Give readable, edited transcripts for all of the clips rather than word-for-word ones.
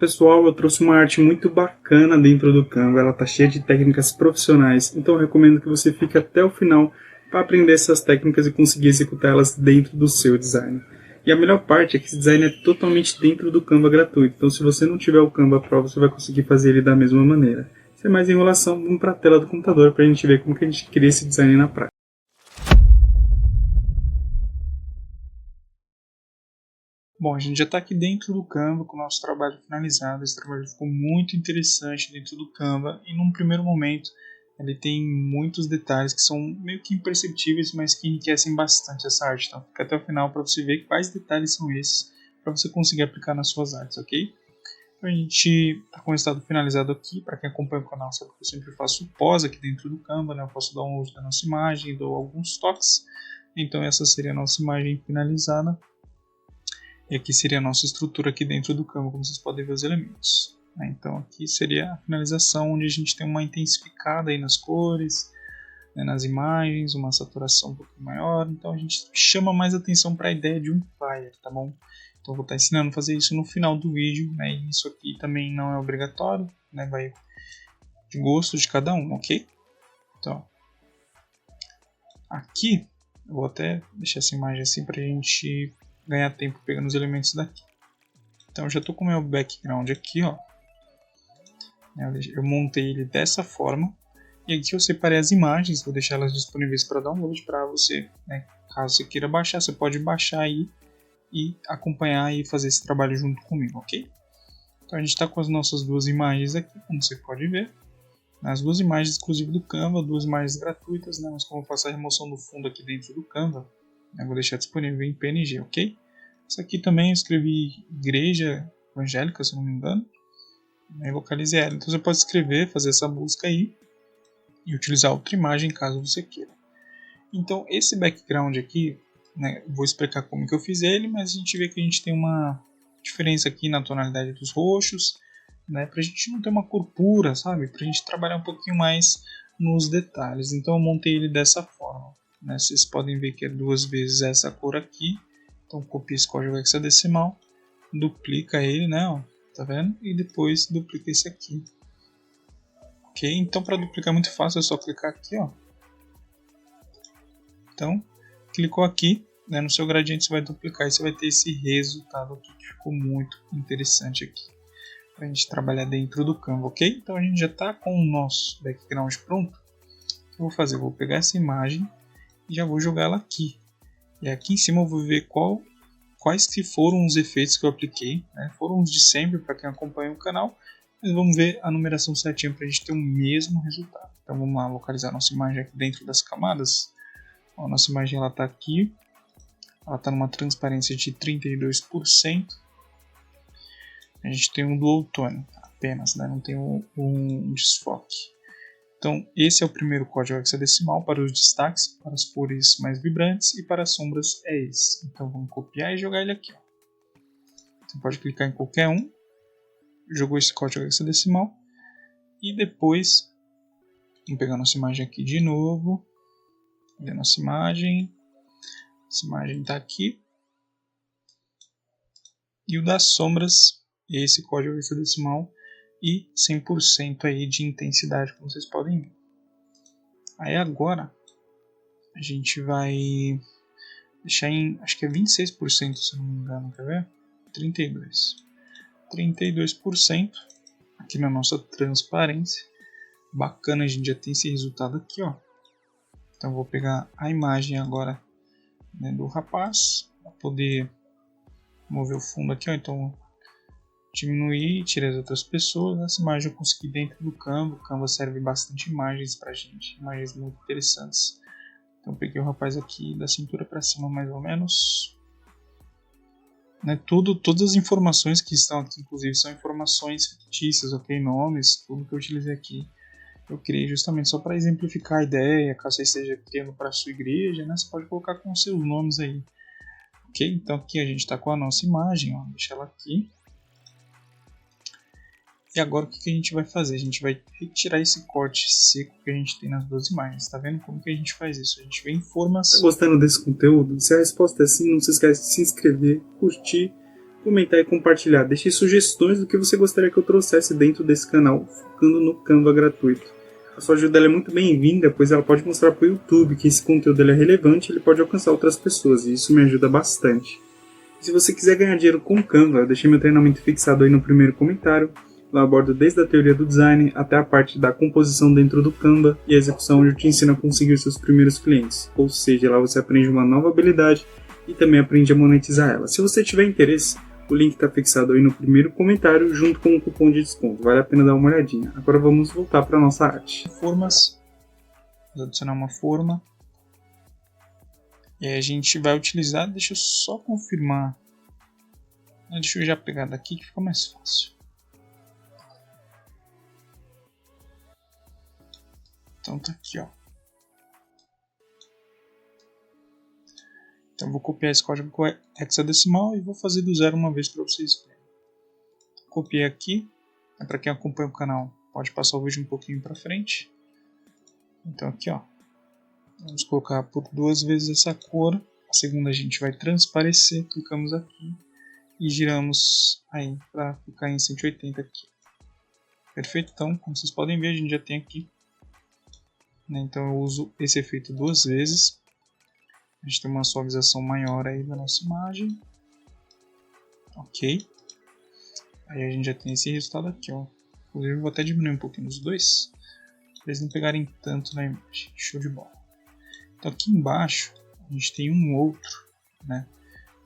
pessoal, eu trouxe uma arte muito bacana dentro do Canva, ela tá cheia de técnicas profissionais, então eu recomendo que você fique até o final para aprender essas técnicas e conseguir executá-las dentro do seu design. E a melhor parte é que esse design é totalmente dentro do Canva gratuito, então se você não tiver o Canva Pro, você vai conseguir fazer ele da mesma maneira. Sem mais enrolação, vamos para a tela do computador para a gente ver como que a gente cria esse design na prática. Bom, a gente já está aqui dentro do Canva com o nosso trabalho finalizado. Esse trabalho ficou muito interessante dentro do Canva e num primeiro momento ele tem muitos detalhes que são meio que imperceptíveis, mas que enriquecem bastante essa arte. Então fica até o final para você ver quais detalhes são esses para você conseguir aplicar nas suas artes, ok? Então a gente está com o resultado finalizado aqui. Para quem acompanha o canal sabe que eu sempre faço pós aqui dentro do Canva, né? Eu faço download da nossa imagem, dou alguns toques. Então essa seria a nossa imagem finalizada. E aqui seria a nossa estrutura aqui dentro do Canva, como vocês podem ver os elementos. Então aqui seria a finalização, onde a gente tem uma intensificada aí nas cores, né, nas imagens, uma saturação um pouco maior. Então a gente chama mais atenção para a ideia de um flyer, tá bom? Então eu vou estar ensinando a fazer isso no final do vídeo, né? E isso aqui também não é obrigatório, né? Vai de gosto de cada um, ok? Então, aqui eu vou até deixar essa imagem assim para a gente ganhar tempo pegando os elementos daqui. Então eu já estou com o meu background aqui, ó. Eu montei ele dessa forma. E aqui eu separei as imagens, vou deixar elas disponíveis para download para você, né? Caso você queira baixar, você pode baixar aí e acompanhar e fazer esse trabalho junto comigo, ok? Então a gente está com as nossas duas imagens aqui, como você pode ver. As duas imagens exclusivas do Canva, duas imagens gratuitas, né? Mas como eu faço a remoção do fundo aqui dentro do Canva, eu vou deixar disponível em PNG, ok? Isso aqui também eu escrevi igreja evangélica, se não me engano. E localizei ela. Então você pode escrever, fazer essa busca aí e utilizar outra imagem caso você queira. Então esse background aqui, né, vou explicar como que eu fiz ele, mas a gente vê que a gente tem uma diferença aqui na tonalidade dos roxos, né, pra gente não ter uma cor pura, sabe? Pra gente trabalhar um pouquinho mais nos detalhes. Então eu montei ele dessa forma. Né? Vocês podem ver que é duas vezes essa cor aqui. Então copia esse código hexadecimal, duplica ele, né? Ó, tá vendo? E depois duplica esse aqui. Ok? Então para duplicar é muito fácil, é só clicar aqui, ó. Então clicou aqui, né? No seu gradiente você vai duplicar e você vai ter esse resultado aqui que ficou muito interessante aqui para a gente trabalhar dentro do Canva, ok? Então a gente já está com o nosso background pronto. O que eu vou fazer? Eu vou pegar essa imagem e já vou jogar ela aqui. E aqui em cima eu vou ver quais que foram os efeitos que eu apliquei. Né? Foram os de sempre para quem acompanha o canal. Mas vamos ver a numeração certinha para a gente ter o mesmo resultado. Então vamos lá localizar nossa imagem aqui dentro das camadas. Ó, nossa imagem está aqui. Ela está numa transparência de 32%. A gente tem um dual tone apenas, né? Não tem um desfoque. Então, esse é o primeiro código hexadecimal para os destaques, para as cores mais vibrantes e para as sombras é esse. Então, vamos copiar e jogar ele aqui. Ó. Você pode clicar em qualquer um, jogou esse código hexadecimal e depois, vamos pegar nossa imagem aqui de novo. Cadê a nossa imagem? Essa imagem está aqui. E o das sombras, esse código hexadecimal e 100% aí de intensidade, como vocês podem ver. Aí agora a gente vai deixar em, acho que é 26%, se não me engano, quer ver? 32% aqui na nossa transparência. Bacana, a gente já tem esse resultado aqui, ó. Então eu vou pegar a imagem agora, né, do rapaz para poder mover o fundo aqui, ó. Então diminuir, tirar as outras pessoas. Essa imagem eu consegui dentro do Canva. O Canva serve bastante imagens pra gente, imagens muito interessantes. Então peguei o rapaz aqui da cintura para cima mais ou menos. Né, todas as informações que estão aqui, inclusive, são informações fictícias, ok? Nomes, tudo que eu utilizei aqui. Eu criei justamente só para exemplificar a ideia, caso você esteja criando para a sua igreja, né? Você pode colocar com os seus nomes aí. Ok? Então aqui a gente está com a nossa imagem, ó, deixa ela aqui. E agora o que a gente vai fazer? A gente vai retirar esse corte seco que a gente tem nas duas imagens. Tá vendo como que a gente faz isso? A gente vem em informação. Tá gostando desse conteúdo? Se a resposta é sim, não se esquece de se inscrever, curtir, comentar e compartilhar. Deixe sugestões do que você gostaria que eu trouxesse dentro desse canal, focando no Canva gratuito. A sua ajuda é muito bem-vinda, pois ela pode mostrar para o YouTube que esse conteúdo é relevante e ele pode alcançar outras pessoas, e isso me ajuda bastante. E se você quiser ganhar dinheiro com Canva, eu deixei meu treinamento fixado aí no primeiro comentário. Lá eu abordo desde a teoria do design até a parte da composição dentro do Canva e a execução, onde eu te ensino a conseguir seus primeiros clientes. Ou seja, lá você aprende uma nova habilidade e também aprende a monetizar ela. Se você tiver interesse, o link está fixado aí no primeiro comentário junto com o cupom de desconto. Vale a pena dar uma olhadinha. Agora vamos voltar para a nossa arte. Formas. Vou adicionar uma forma. E aí a gente vai utilizar, deixa eu só confirmar. Deixa eu já pegar daqui que fica mais fácil. Então tá aqui, ó. Então eu vou copiar esse código hexadecimal e vou fazer do zero uma vez para vocês verem. Copiei aqui. Para quem acompanha o canal, pode passar o vídeo um pouquinho para frente. Então aqui, ó. Vamos colocar por 2 vezes essa cor. A segunda a gente vai transparecer. Clicamos aqui e giramos aí para ficar em 180 aqui. Perfeito? Então, como vocês podem ver, a gente já tem aqui. Então eu uso esse efeito 2 vezes. A gente tem uma suavização maior aí da nossa imagem. Ok. Aí a gente já tem esse resultado aqui, ó. Inclusive eu vou até diminuir um pouquinho os dois, para eles não pegarem tanto na imagem. Show de bola. Então aqui embaixo a gente tem um outro, né?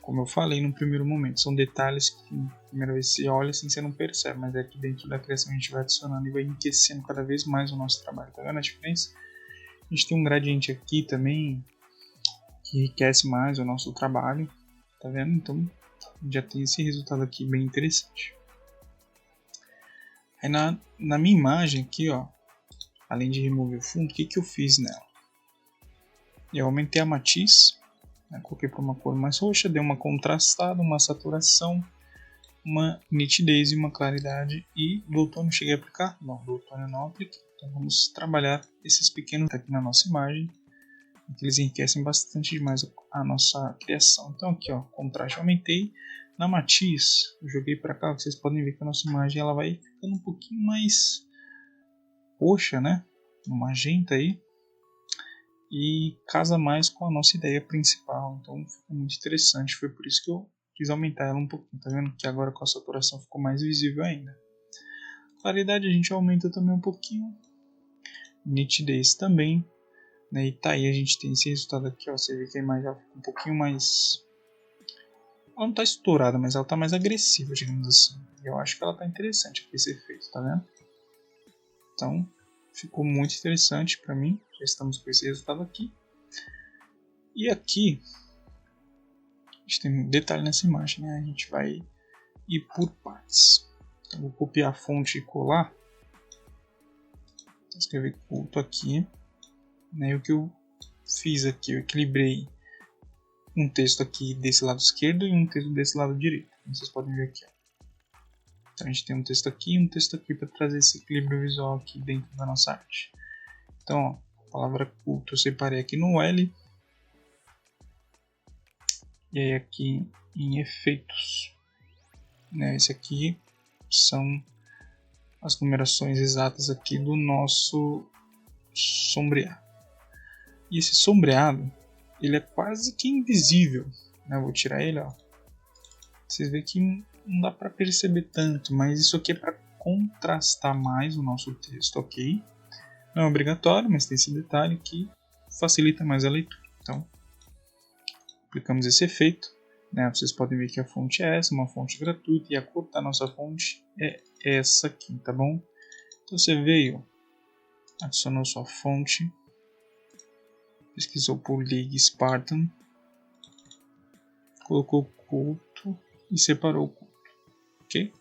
Como eu falei no primeiro momento, são detalhes que na primeira vez você olha assim você não percebe, mas é que dentro da criação a gente vai adicionando e vai enriquecendo cada vez mais o nosso trabalho. Tá vendo a diferença? A gente tem um gradiente aqui também que enriquece mais o nosso trabalho, tá vendo? Então já tem esse resultado aqui bem interessante. Aí na minha imagem aqui, ó, além de remover o fundo, o que eu fiz nela? Eu aumentei a matiz, né, coloquei para uma cor mais roxa, dei uma contrastada, uma saturação, uma nitidez e uma claridade. E do outono cheguei a aplicar? Não, do outono não apliquei. Então vamos trabalhar esses pequenos aqui na nossa imagem, que eles enriquecem bastante demais a nossa criação. Então aqui, ó, contraste eu aumentei. Na matiz, eu joguei para cá, vocês podem ver que a nossa imagem ela vai ficando um pouquinho mais roxa, né? No magenta aí. E casa mais com a nossa ideia principal. Então fica muito interessante. Foi por isso que eu quis aumentar ela um pouquinho. Tá vendo que agora com a saturação ficou mais visível ainda. Claridade a gente aumenta também um pouquinho. Nitidez também. Né? E tá aí a gente tem esse resultado aqui. Ó. Você vê que a imagem já fica um pouquinho mais... Ela não está estourada, mas ela está mais agressiva, digamos assim. Eu acho que ela está interessante aqui esse efeito, tá vendo? Então, ficou muito interessante para mim. Já estamos com esse resultado aqui. E aqui, a gente tem um detalhe nessa imagem, né? A gente vai ir por partes. Então, vou copiar a fonte e colar. Vou escrever culto aqui. Né? E o que eu fiz aqui, eu equilibrei um texto aqui desse lado esquerdo e um texto desse lado direito. Como vocês podem ver aqui. Ó. Então a gente tem um texto aqui e um texto aqui para trazer esse equilíbrio visual aqui dentro da nossa arte. Então, ó, a palavra culto eu separei aqui no L. E aí aqui em efeitos. Né, esse aqui são as numerações exatas aqui do nosso sombreado. E esse sombreado, ele é quase que invisível. Né? Eu vou tirar ele, ó. Vocês veem que não dá para perceber tanto, mas isso aqui é para contrastar mais o nosso texto, ok? Não é obrigatório, mas tem esse detalhe que facilita mais a leitura. Então, aplicamos esse efeito. Né? Vocês podem ver que a fonte é essa, uma fonte gratuita, e a cor da nossa fonte é essa aqui, tá bom? Então você veio, adicionou sua fonte, pesquisou por League Spartan, colocou culto e separou o culto, ok?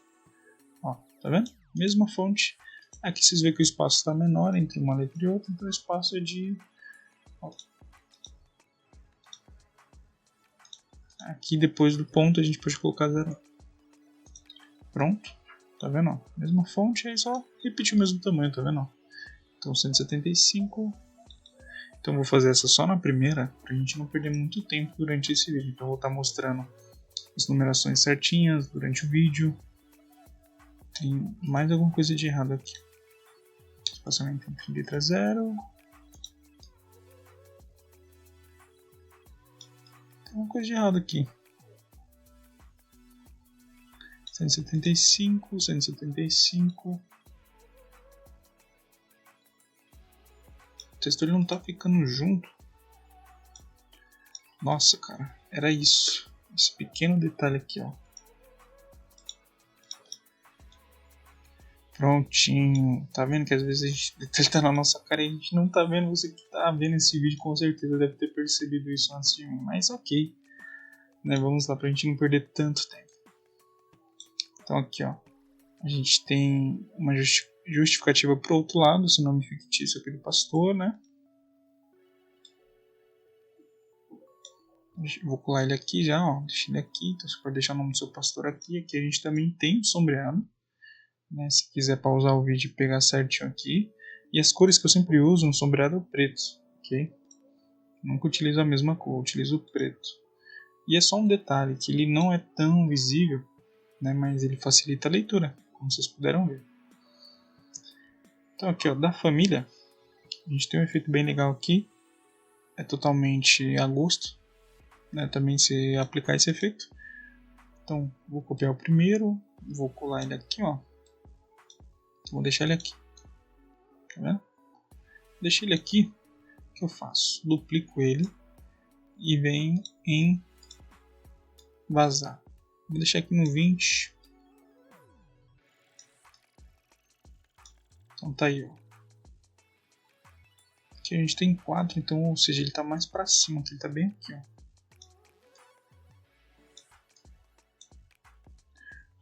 Ó, tá vendo? Mesma fonte. Aqui vocês veem que o espaço está menor entre uma letra e outra, então o espaço é de... Ó. Aqui depois do ponto a gente pode colocar 0. Pronto, tá vendo? Ó? Mesma fonte, aí só repetir o mesmo tamanho, tá vendo? Ó? Então 175. Então eu vou fazer essa só na primeira, pra gente não perder muito tempo durante esse vídeo. Então eu vou estar mostrando as numerações certinhas durante o vídeo. Tem mais alguma coisa de errado aqui. Espaçamento entre letra 0. Tem uma coisa de errado aqui. 175, 175. O texto ele não tá ficando junto. Nossa, cara, era isso. Esse pequeno detalhe aqui, ó. Prontinho. Tá vendo que às vezes o detalhe tá na nossa cara e a gente não tá vendo? Você que tá vendo esse vídeo com certeza deve ter percebido isso antes de mim. Mas ok. Né, vamos lá pra gente não perder tanto tempo. Então aqui, ó. A gente tem uma justificativa pro outro lado, esse nome fictício aqui do pastor, né? Vou colar ele aqui já, ó. Deixa ele aqui. Então você pode deixar o nome do seu pastor aqui. Aqui a gente também tem o sombreado. Né, se quiser pausar o vídeo e pegar certinho aqui. E as cores que eu sempre uso no sombreado é o preto, ok? Nunca utilizo a mesma cor, utilizo o preto. E é só um detalhe, que ele não é tão visível, né, mas ele facilita a leitura, como vocês puderam ver. Então aqui, ó, da família, a gente tem um efeito bem legal aqui. É totalmente a gosto, né, também se aplicar esse efeito. Então vou copiar o primeiro, vou colar ele aqui, ó. Vou deixar ele aqui. Tá vendo? Deixei ele aqui. O que eu faço? Duplico ele e venho em vazar. Vou deixar aqui no 20. Então tá aí, ó. Aqui a gente tem 4, então, ou seja, ele tá mais pra cima, que ele tá bem aqui, ó.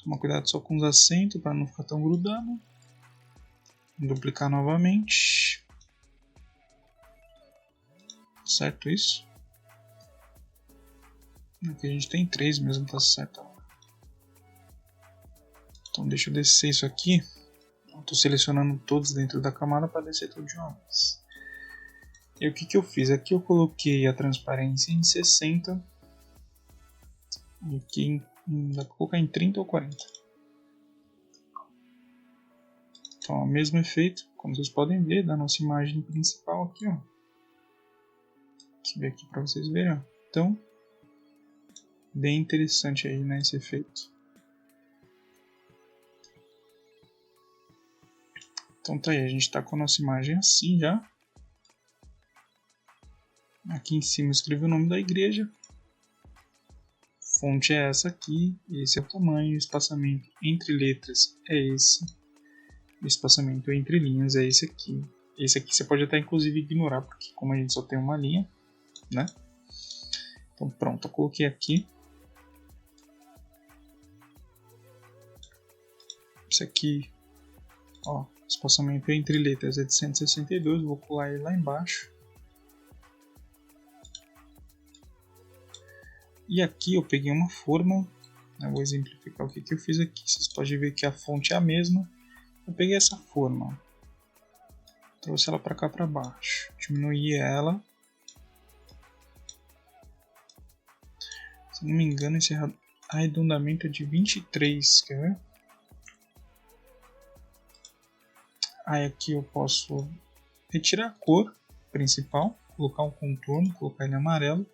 Toma cuidado só com os acentos para não ficar tão grudado. Duplicar novamente. Certo isso? Aqui a gente tem 3 mesmo, tá certo. Então deixa eu descer isso aqui. Estou selecionando todos dentro da camada para descer tudo de uma vez. E o que eu fiz? Aqui eu coloquei a transparência em 60. E aqui dá para colocar em 30 ou 40. Então, o mesmo efeito, como vocês podem ver, da nossa imagem principal aqui, ó. Deixa eu ver aqui para vocês verem, ó. Então, bem interessante aí, né, esse efeito. Então tá aí, a gente tá com a nossa imagem assim já. Aqui em cima eu escrevi o nome da igreja. Fonte é essa aqui, esse é o tamanho, o espaçamento entre letras é esse. O espaçamento entre linhas é esse aqui. Esse aqui você pode até inclusive ignorar, porque como a gente só tem uma linha, né? Então pronto, eu coloquei aqui. Esse aqui, ó, espaçamento entre letras é de 162, vou colar ele lá embaixo. E aqui eu peguei uma forma, né, vou exemplificar o que eu fiz aqui. Vocês podem ver que a fonte é a mesma. Eu peguei essa forma, trouxe ela para cá para baixo, diminuí ela. Se não me engano, esse arredondamento é de 23, quer ver? Aí aqui eu posso retirar a cor principal, colocar um contorno, colocar ele em amarelo.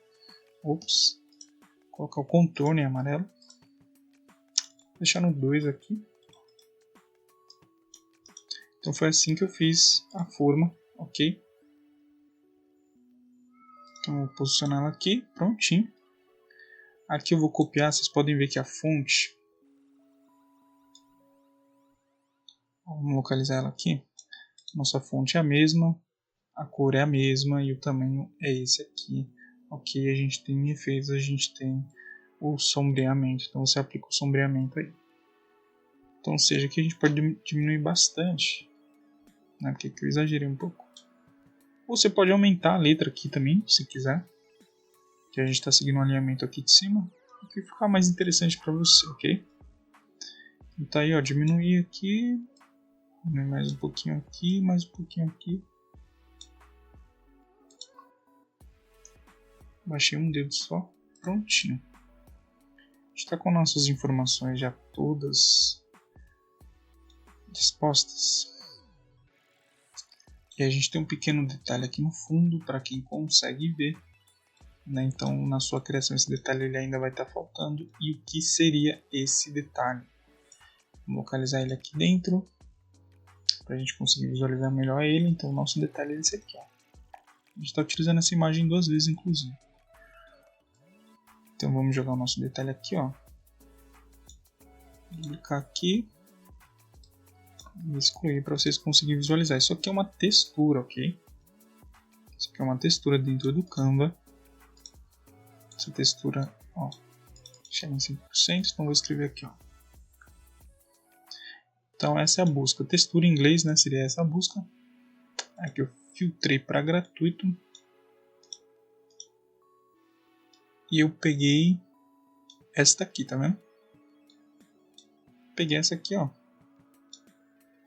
Ops, colocar o contorno em amarelo. Deixar no 2 aqui. Então foi assim que eu fiz a forma, ok? Então eu vou posicionar ela aqui, prontinho. Aqui eu vou copiar, vocês podem ver que a fonte, vamos localizar ela aqui. Nossa fonte é a mesma, a cor é a mesma e o tamanho é esse aqui. Ok, a gente tem efeitos, a gente tem o sombreamento, então você aplica o sombreamento aí. Então, ou seja, aqui a gente pode diminuir bastante, né, porque aqui eu exagerei um pouco. Ou você pode aumentar a letra aqui também, se quiser, que a gente está seguindo um alinhamento aqui de cima, que ficar mais interessante para você, ok? Então aí, ó, diminuir aqui, mais um pouquinho aqui, mais um pouquinho aqui. Baixei um dedo só, prontinho. gente está com nossas informações já todas dispostas. E a gente tem um pequeno detalhe aqui no fundo para quem consegue ver, né? Então na sua criação esse detalhe ele ainda vai estar faltando. E o que seria esse detalhe? Vou localizar ele aqui dentro para a gente conseguir visualizar melhor ele. Então o nosso detalhe é esse aqui, ó. A gente está utilizando essa imagem 2 vezes inclusive. Então vamos jogar o nosso detalhe aqui, ó. Vou clicar aqui e excluir para vocês conseguirem visualizar. Isso aqui é uma textura, ok? Isso aqui é uma textura dentro do Canva. Essa textura, ó, chega em 5%, então vou escrever aqui, ó. Então essa é a busca. Textura em inglês, né, seria essa a busca. Aqui eu filtrei para gratuito. E eu peguei esta aqui, tá vendo? Peguei essa aqui, ó.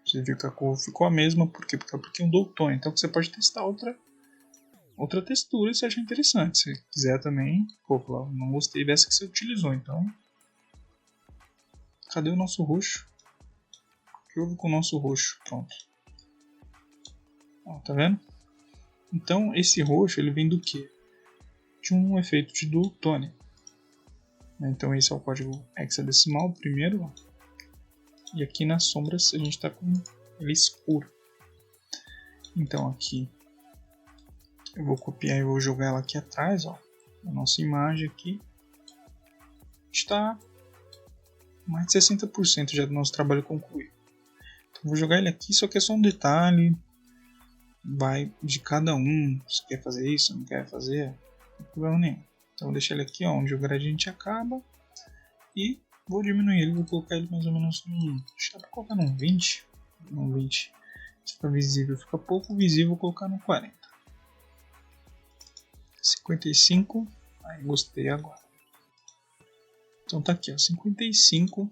Você viu que a cor ficou a mesma, por quê? Porque eu apliquei um dual tone. Então você pode testar outra textura se achar interessante. Se quiser também, pô, não gostei dessa que você utilizou, então. Cadê o nosso roxo? O que houve com o nosso roxo? Pronto. Ó, tá vendo? Então esse roxo ele vem do quê? De um efeito de dual tone. Então esse é o código hexadecimal primeiro, ó. E aqui nas sombras a gente está com ele escuro. Então aqui eu vou copiar e vou jogar ela aqui atrás, ó. A nossa imagem aqui está mais de 60% já do nosso trabalho concluído. Então vou jogar ele aqui, só que é só um detalhe. Vai de cada um, se quer fazer isso, não quer fazer, não tem problema nenhum. Então vou deixar ele aqui, ó, onde o gradiente acaba. E vou diminuir ele, vou colocar ele mais ou menos num... Deixa eu colocar num 20. Num 20. Fica visível, fica pouco visível, vou colocar no 40. 55. Aí gostei agora. Então tá aqui, ó, 55.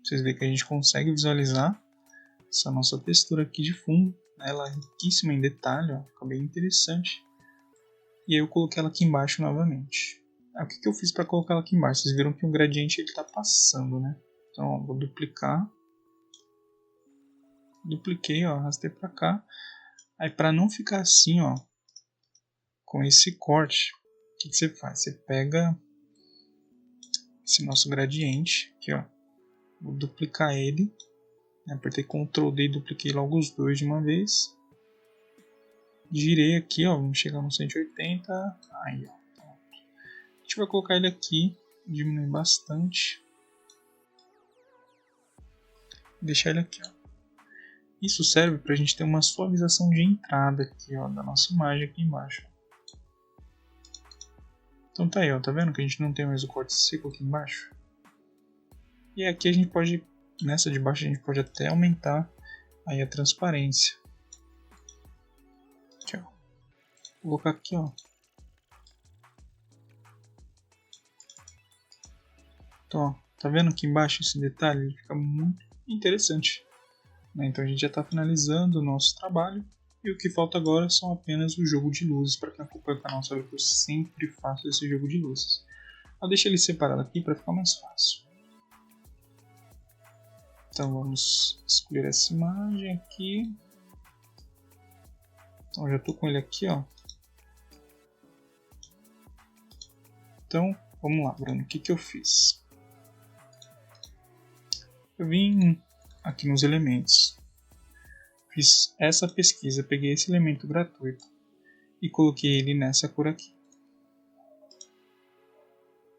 Vocês veem que a gente consegue visualizar essa nossa textura aqui de fundo. Ela é riquíssima em detalhe, ó, fica bem interessante. E aí eu coloquei ela aqui embaixo novamente. O que eu fiz para colocar ela aqui embaixo? Vocês viram que o gradiente está passando, né? Então ó, vou duplicar. Dupliquei, ó, arrastei para cá. Aí para não ficar assim, ó, com esse corte, o que você faz? Você pega esse nosso gradiente aqui, ó. Vou duplicar ele. Apertei Ctrl D e dupliquei logo os dois de uma vez. Girei aqui, ó, vamos chegar no 180. Aí, ó. A gente vai colocar ele aqui, diminuir bastante. Deixar ele aqui, ó. Isso serve para a gente ter uma suavização de entrada aqui, ó, da nossa imagem aqui embaixo. Então tá aí, ó, tá vendo que a gente não tem mais o corte seco aqui embaixo? E aqui a gente pode, nessa de baixo a gente pode até aumentar aí a transparência. Aqui, ó. Vou colocar aqui, ó. Então, ó, tá vendo aqui embaixo esse detalhe? Ele fica muito interessante. Né? Então a gente já está finalizando o nosso trabalho. E o que falta agora são apenas o jogo de luzes. Para quem acompanha o canal sabe que eu sempre faço esse jogo de luzes. Eu deixo ele separado aqui para ficar mais fácil. Então vamos escolher essa imagem aqui. Então já estou com ele aqui, ó. Então vamos lá, Bruno. O que eu fiz? Eu vim aqui nos elementos. Fiz essa pesquisa, peguei esse elemento gratuito e coloquei ele nessa cor aqui.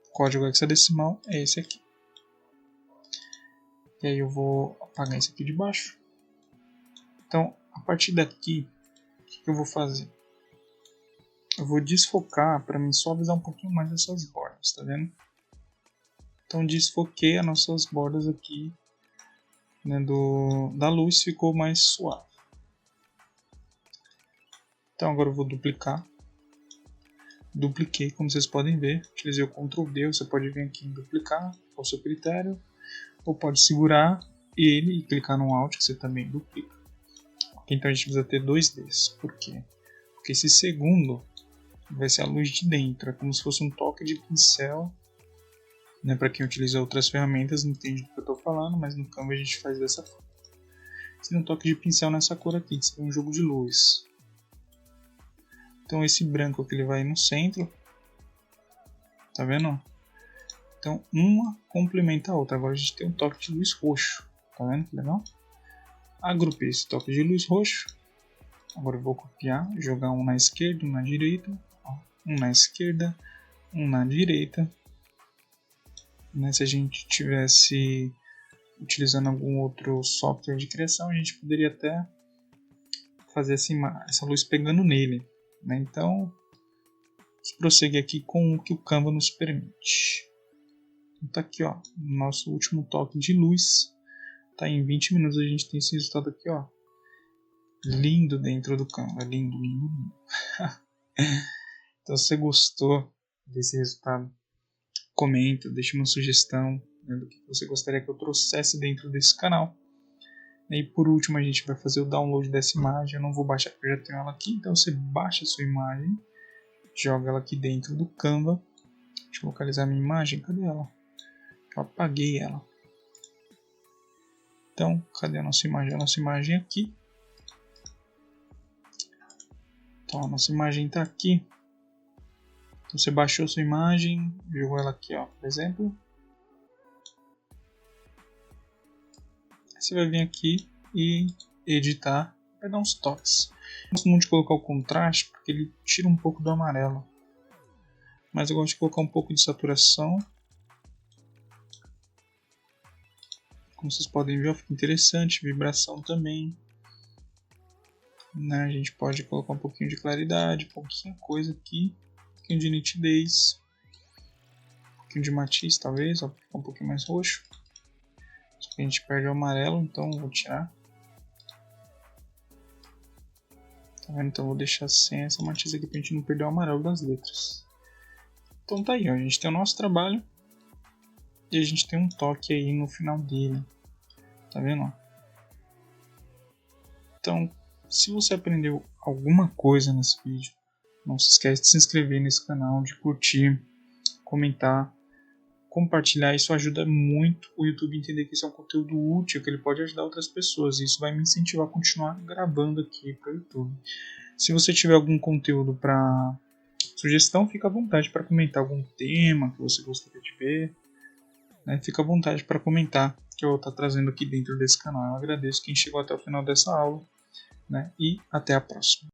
O código hexadecimal é esse aqui. E aí eu vou apagar esse aqui de baixo. Então, a partir daqui, o que eu vou fazer? Eu vou desfocar para me suavizar um pouquinho mais essas bordas, tá vendo? Então desfoquei as nossas bordas aqui, né, da luz, ficou mais suave. Então agora eu vou duplicar. Dupliquei, como vocês podem ver. Utilizei o Ctrl D, você pode vir aqui em duplicar, ao seu critério. Ou pode segurar ele e clicar no Alt, que você também duplica. Então a gente precisa ter 2 desses. Por quê? Porque esse segundo vai ser a luz de dentro. É como se fosse um toque de pincel Né? Para quem utiliza outras ferramentas entende do que eu estou falando, mas no Canva a gente faz dessa forma. Você tem um toque de pincel nessa cor aqui, que seria um jogo de luz. Então esse branco aqui ele vai no centro. Tá vendo? Então uma complementa a outra. Agora a gente tem um toque de luz roxo. Tá vendo que legal? Agrupei esse toque de luz roxo. Agora eu vou copiar, jogar um na esquerda, um na direita. Um na esquerda, um na direita. Né? Se a gente tivesse utilizando algum outro software de criação, a gente poderia até fazer essa luz pegando nele. Né? Então, vamos prosseguir aqui com o que o Canva nos permite. Então tá aqui, ó, nosso último toque de luz. Tá em 20 minutos a gente tem esse resultado aqui, ó. Lindo dentro do Canva, lindo, lindo, lindo. Então se você gostou desse resultado, comenta, deixa uma sugestão, né, do que você gostaria que eu trouxesse dentro desse canal. E por último a gente vai fazer o download dessa imagem. Eu não vou baixar porque eu já tenho ela aqui, então você baixa a sua imagem, joga ela aqui dentro do Canva. Deixa eu localizar a minha imagem, cadê ela? Eu apaguei ela. Então, cadê a nossa imagem? A nossa imagem é aqui. Então, a nossa imagem está aqui. Então, você baixou a sua imagem, jogou ela aqui, ó, por exemplo. Aí você vai vir aqui e editar, vai dar uns toques. Eu gosto muito de colocar o contraste, porque ele tira um pouco do amarelo. Mas eu gosto de colocar um pouco de saturação. Como vocês podem ver, fica interessante, vibração também. Né? A gente pode colocar um pouquinho de claridade, pouquinha coisa aqui, um pouquinho de nitidez, um pouquinho de matiz talvez, ó, ficar um pouquinho mais roxo. Só que a gente perde o amarelo, então vou tirar. Tá vendo? Então vou deixar sem essa matiz aqui pra gente não perder o amarelo das letras. Então tá aí, ó, a gente tem o nosso trabalho. E a gente tem um toque aí no final dele. Tá vendo? Então, se você aprendeu alguma coisa nesse vídeo, não se esquece de se inscrever nesse canal, de curtir, comentar, compartilhar. Isso ajuda muito o YouTube a entender que isso é um conteúdo útil, que ele pode ajudar outras pessoas. E isso vai me incentivar a continuar gravando aqui para o YouTube. Se você tiver algum conteúdo para sugestão, fica à vontade para comentar algum tema que você gostaria de ver. Né? Fica à vontade para comentar que eu vou estar trazendo aqui dentro desse canal. Eu agradeço quem chegou até o final dessa aula, né? E até a próxima.